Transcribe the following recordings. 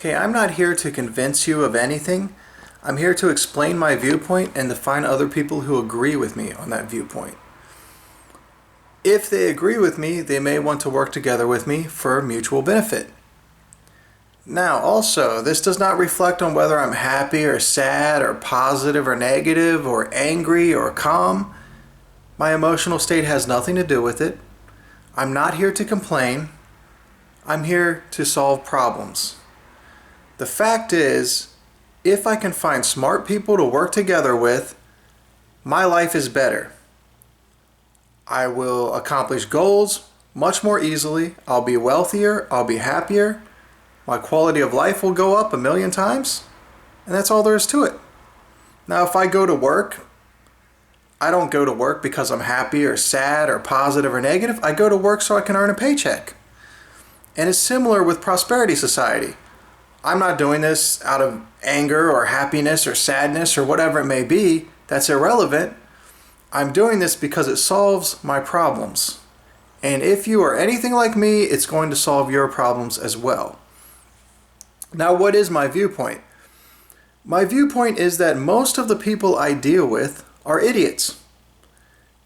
Okay, I'm not here to convince you of anything. I'm here to explain my viewpoint and to find other people who agree with me on that viewpoint. If they agree with me, they may want to work together with me for mutual benefit. Now, also, this does not reflect on whether I'm happy or sad or positive or negative or angry or calm. My emotional state has nothing to do with it. I'm not here to complain. I'm here to solve problems. The fact is, if I can find smart people to work together with, my life is better. I will accomplish goals much more easily. I'll be wealthier. I'll be happier. My quality of life will go up 1,000,000 times. And that's all there is to it. Now, if I go to work, I don't go to work because I'm happy or sad or positive or negative. I go to work so I can earn a paycheck. And it's similar with Prosperity Society. I'm not doing this out of anger or happiness or sadness or whatever it may be. That's irrelevant. I'm doing this because it solves my problems. And if you are anything like me, it's going to solve your problems as well. Now, what is my viewpoint? My viewpoint is that most of the people I deal with are idiots.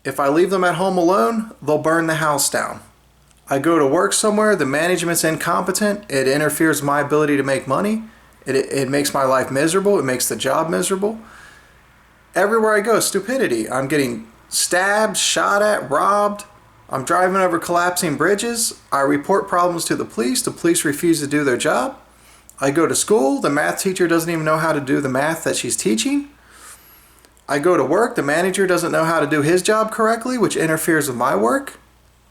If I leave them at home alone, they'll burn the house down. I go to work somewhere, the management's incompetent, it interferes with my ability to make money, it makes my life miserable, it makes the job miserable. Everywhere I go, stupidity. I'm getting stabbed, shot at, robbed. I'm driving over collapsing bridges. I report problems to the police refuse to do their job. I go to school, the math teacher doesn't even know how to do the math that she's teaching. I go to work, the manager doesn't know how to do his job correctly, which interferes with my work,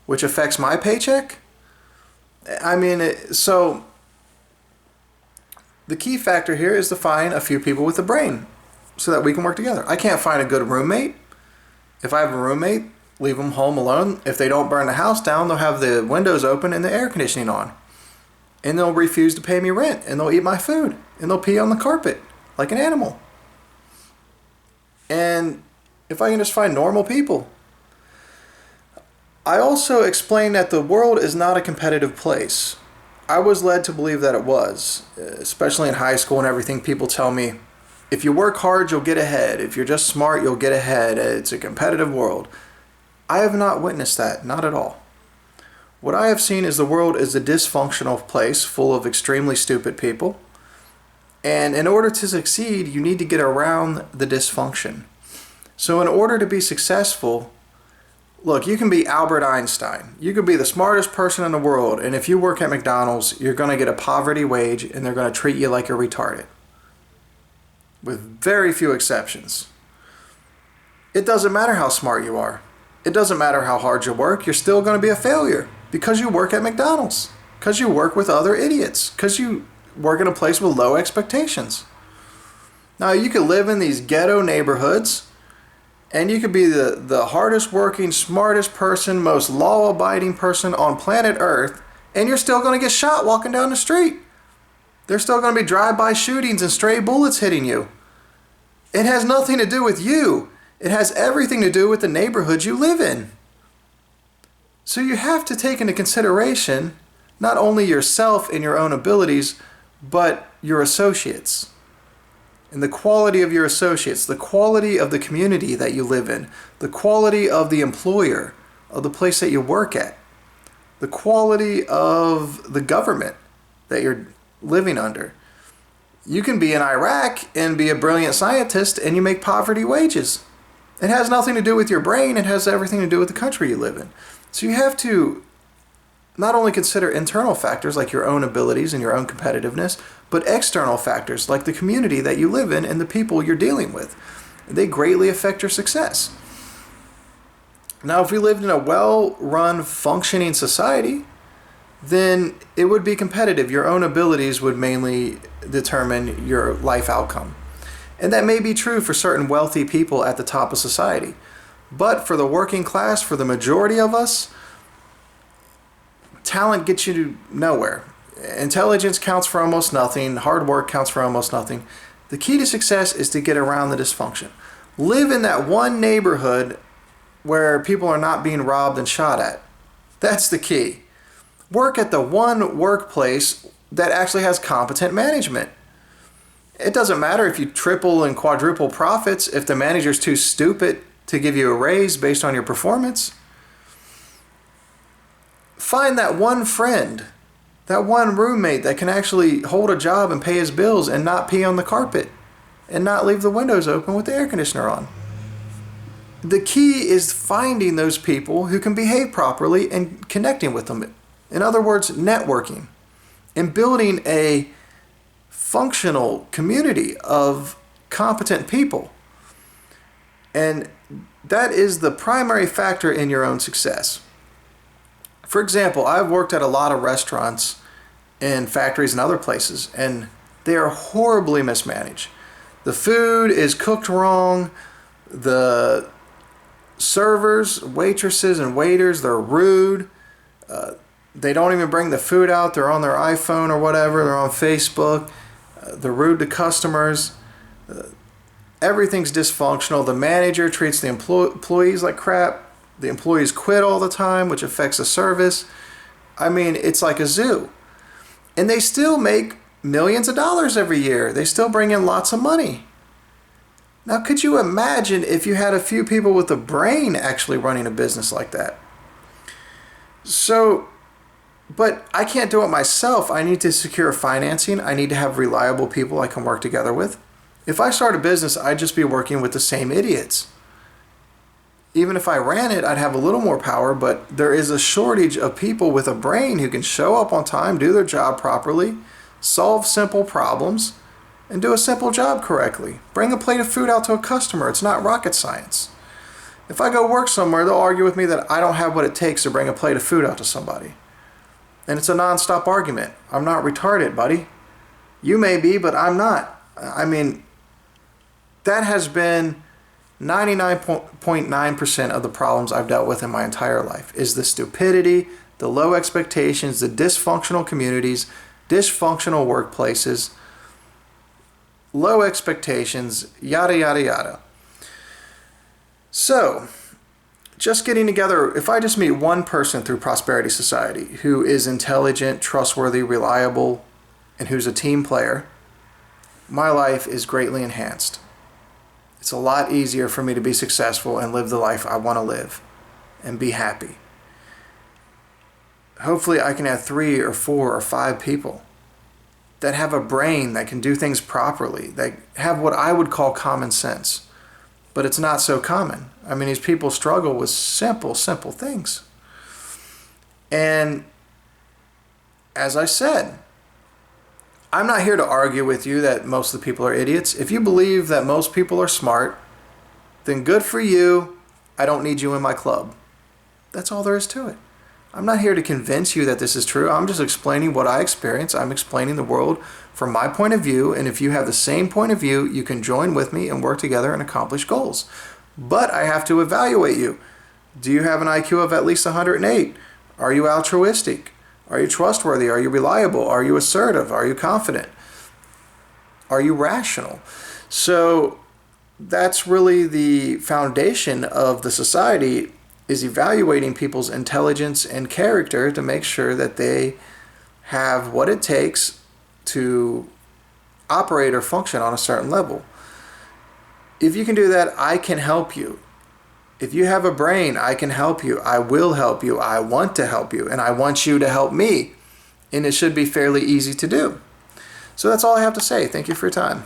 which affects my paycheck. So the key factor here is to find a few people with a brain so that we can work together. I can't find a good roommate. If I have a roommate, leave them home alone. If they don't burn the house down, they'll have the windows open and the air conditioning on. And they'll refuse to pay me rent, and they'll eat my food, and they'll pee on the carpet like an animal. And if I can just find normal people. I also explained that the world is not a competitive place. I was led to believe that it was, especially in high school and everything. People tell me, if you work hard, you'll get ahead. If you're just smart, you'll get ahead. It's a competitive world. I have not witnessed that, not at all. What I have seen is the world is a dysfunctional place full of extremely stupid people. And in order to succeed, you need to get around the dysfunction. So in order to be successful, look, you can be Albert Einstein. You could be the smartest person in the world, and if you work at McDonald's, you're going to get a poverty wage, and they're going to treat you like you're retarded. With very few exceptions. It doesn't matter how smart you are. It doesn't matter how hard you work. You're still going to be a failure because you work at McDonald's, because you work with other idiots, because you work in a place with low expectations. Now, you could live in these ghetto neighborhoods, and you could be the hardest working, smartest person, most law-abiding person on planet Earth, and you're still going to get shot walking down the street. There's still going to be drive-by shootings and stray bullets hitting you. It has nothing to do with you. It has everything to do with the neighborhood you live in. So you have to take into consideration not only yourself and your own abilities, but your associates. And the quality of your associates, the quality of the community that you live in, the quality of the employer, of the place that you work at, the quality of the government that you're living under. You can be in Iraq and be a brilliant scientist and you make poverty wages. It has nothing to do with your brain, it has everything to do with the country you live in. So you have to not only consider internal factors like your own abilities and your own competitiveness, but external factors like the community that you live in and the people you're dealing with. They greatly affect your success. Now, if we lived in a well-run, functioning society, then it would be competitive. Your own abilities would mainly determine your life outcome. And that may be true for certain wealthy people at the top of society. But for the working class, for the majority of us, talent gets you nowhere. Intelligence counts for almost nothing. Hard work counts for almost nothing. The key to success is to get around the dysfunction. Live in that one neighborhood where people are not being robbed and shot at. That's the key. Work at the one workplace that actually has competent management. It doesn't matter if you triple and quadruple profits if the manager's too stupid to give you a raise based on your performance. Find that one friend, that one roommate that can actually hold a job and pay his bills and not pee on the carpet and not leave the windows open with the air conditioner on. The key is finding those people who can behave properly and connecting with them. In other words, networking and building a functional community of competent people. And that is the primary factor in your own success. For example, I've worked at a lot of restaurants and factories and other places, and they are horribly mismanaged. The food is cooked wrong. The servers, waitresses, and waiters, they're rude. They don't even bring the food out. They're on their iPhone or whatever. They're on Facebook. They're rude to customers. Everything's dysfunctional. The manager treats the employees like crap. The employees quit all the time, which affects the service. I mean, it's like a zoo. And they still make millions of dollars every year. They still bring in lots of money. Now, could you imagine if you had a few people with a brain actually running a business like that? So, but I can't do it myself. I need to secure financing. I need to have reliable people I can work together with. If I start a business, I'd just be working with the same idiots. Even if I ran it, I'd have a little more power, but there is a shortage of people with a brain who can show up on time, do their job properly, solve simple problems, and do a simple job correctly. Bring a plate of food out to a customer. It's not rocket science. If I go work somewhere, they'll argue with me that I don't have what it takes to bring a plate of food out to somebody. And it's a non-stop argument. I'm not retarded, buddy. You may be, but I'm not. I mean, that has been 99.9% of the problems I've dealt with in my entire life is the stupidity, the low expectations, the dysfunctional communities, dysfunctional workplaces, low expectations, yada, yada, yada. So, just getting together, if I just meet one person through Prosperity Society who is intelligent, trustworthy, reliable, and who's a team player, my life is greatly enhanced. It's a lot easier for me to be successful and live the life I want to live and be happy. Hopefully I can have 3 or 4 or 5 people that have a brain that can do things properly, that have what I would call common sense. But it's not so common. I mean, these people struggle with simple things. And as I said, I'm not here to argue with you that most of the people are idiots. If you believe that most people are smart, then good for you. I don't need you in my club. That's all there is to it. I'm not here to convince you that this is true. I'm just explaining what I experience. I'm explaining the world from my point of view. And if you have the same point of view, you can join with me and work together and accomplish goals. But I have to evaluate you. Do you have an IQ of at least 108? Are you altruistic? Are you trustworthy? Are you reliable? Are you assertive? Are you confident? Are you rational? So that's really the foundation of the society, is evaluating people's intelligence and character to make sure that they have what it takes to operate or function on a certain level. If you can do that, I can help you. If you have a brain, I can help you. I will help you. I want to help you. And I want you to help me. And it should be fairly easy to do. So that's all I have to say. Thank you for your time.